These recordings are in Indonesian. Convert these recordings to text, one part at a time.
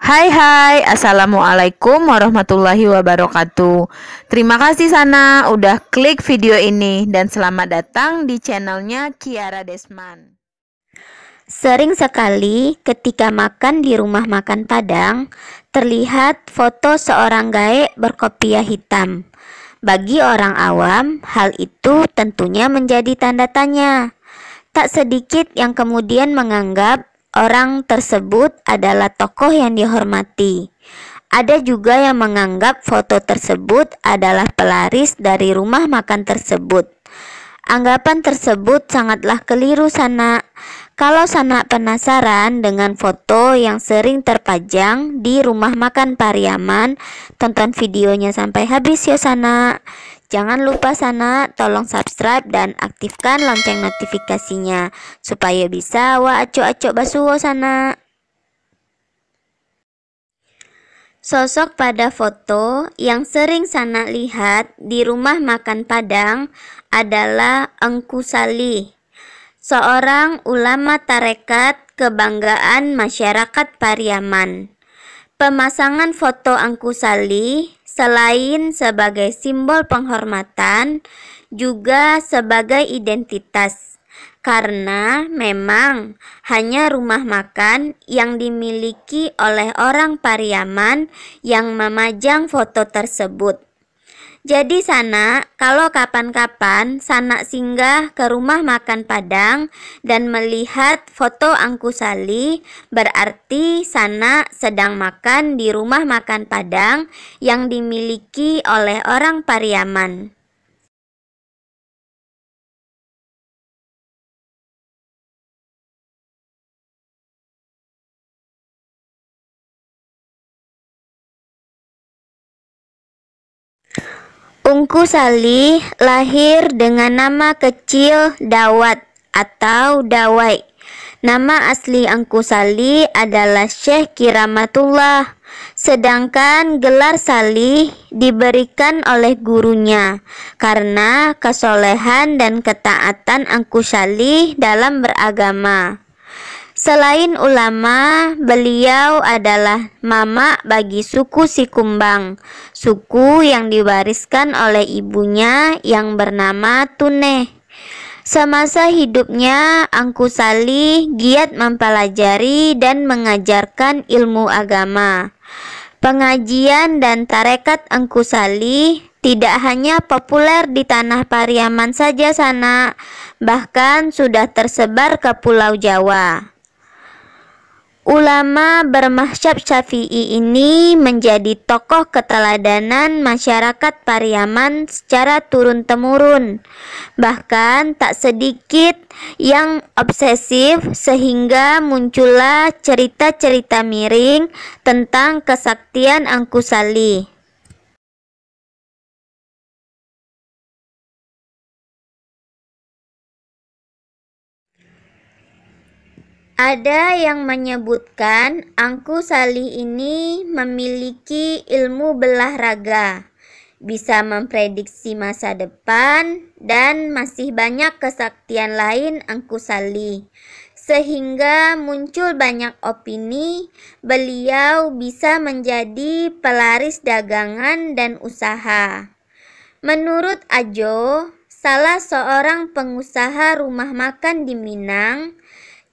Hai hai, Assalamualaikum warahmatullahi wabarakatuh. Terima kasih Sana udah klik video ini dan selamat datang di channelnya Kiara Desman. Sering sekali ketika makan di rumah makan Padang, terlihat foto seorang gaek berkopiah hitam. Bagi orang awam, hal itu tentunya menjadi tanda tanya. Tak sedikit yang kemudian menganggap orang tersebut adalah tokoh yang dihormati. Ada juga yang menganggap foto tersebut adalah pelaris dari rumah makan tersebut. Anggapan tersebut sangatlah keliru Sana. Kalau Sana penasaran dengan foto yang sering terpajang di rumah makan Pariaman, tonton videonya sampai habis ya Sana. Jangan lupa Sana tolong subscribe dan aktifkan lonceng notifikasinya supaya bisa acok-acok basuho Sana. Sosok pada foto yang sering Sana lihat di rumah makan Padang adalah Engku Salih, seorang ulama tarekat kebanggaan masyarakat Pariaman. Pemasangan foto Engku Salih selain sebagai simbol penghormatan, juga sebagai identitas. Karena memang hanya rumah makan yang dimiliki oleh orang Pariaman yang memajang foto tersebut. Jadi Sana, kalau kapan-kapan Sana singgah ke rumah makan Padang dan melihat foto Engku Salih, berarti Sana sedang makan di rumah makan Padang yang dimiliki oleh orang Pariaman. Engku Salih lahir dengan nama kecil Dawat atau Dawai. Nama asli Engku Salih adalah Syekh Kiramatullah, sedangkan gelar Salih diberikan oleh gurunya karena kesolehan dan ketaatan Engku Salih dalam beragama. Selain ulama, beliau adalah mama bagi suku Sikumbang, suku yang diwariskan oleh ibunya yang bernama Tuneh. Semasa hidupnya, Engku Salih giat mempelajari dan mengajarkan ilmu agama. Pengajian dan tarekat Engku Salih tidak hanya populer di tanah Pariaman saja Sana, bahkan sudah tersebar ke Pulau Jawa. Ulama bermazhab Syafi'i ini menjadi tokoh keteladanan masyarakat Pariaman secara turun-temurun. Bahkan tak sedikit yang obsesif sehingga muncullah cerita-cerita miring tentang kesaktian Engku Salih. Ada yang menyebutkan Engku Salih ini memiliki ilmu belah raga, bisa memprediksi masa depan, dan masih banyak kesaktian lain Engku Salih. Sehingga muncul banyak opini beliau bisa menjadi pelaris dagangan dan usaha. Menurut Ajo, salah seorang pengusaha rumah makan di Minang,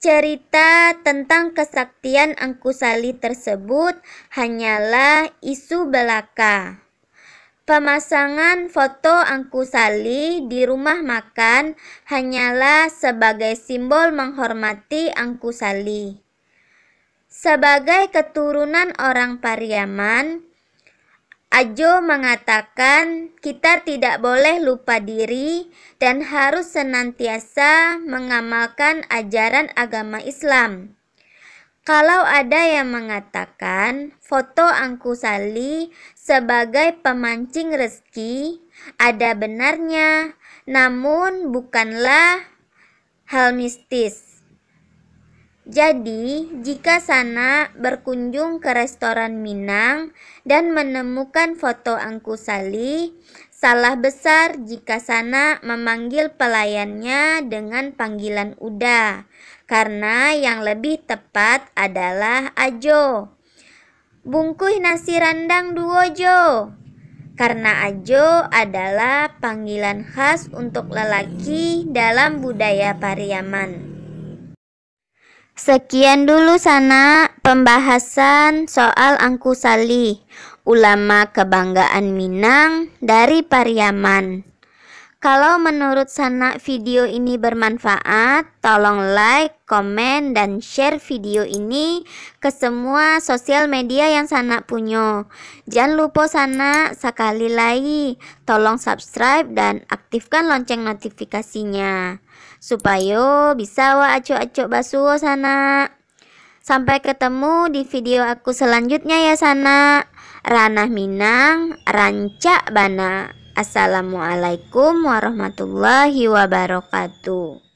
cerita tentang kesaktian Engku Salih tersebut hanyalah isu belaka. Pemasangan foto Engku Salih di rumah makan hanyalah sebagai simbol menghormati Engku Salih. Sebagai keturunan orang Pariaman, Ajo mengatakan kita tidak boleh lupa diri dan harus senantiasa mengamalkan ajaran agama Islam. Kalau ada yang mengatakan foto Engku Salih sebagai pemancing rezeki, ada benarnya, namun bukanlah hal mistis. Jadi, jika Sana berkunjung ke restoran Minang dan menemukan foto Engku Salih, salah besar jika Sana memanggil pelayannya dengan panggilan Uda, karena yang lebih tepat adalah Ajo. bungkuh nasi randang duojo. Karena ajo adalah panggilan khas untuk lelaki dalam budaya Pariaman. Sekian dulu Sana pembahasan soal Angku Salih, ulama kebanggaan Minang dari Pariaman. Kalau menurut Sana video ini bermanfaat, tolong like, komen, dan share video ini ke semua sosial media yang Sana punya. Jangan lupa Sana sekali lagi, tolong subscribe dan aktifkan lonceng notifikasinya supaya bisa acok-acok basuh Sana. Sampai ketemu di video aku selanjutnya ya Sana. Ranah Minang, rancak bana. Assalamualaikum warahmatullahi wabarakatuh.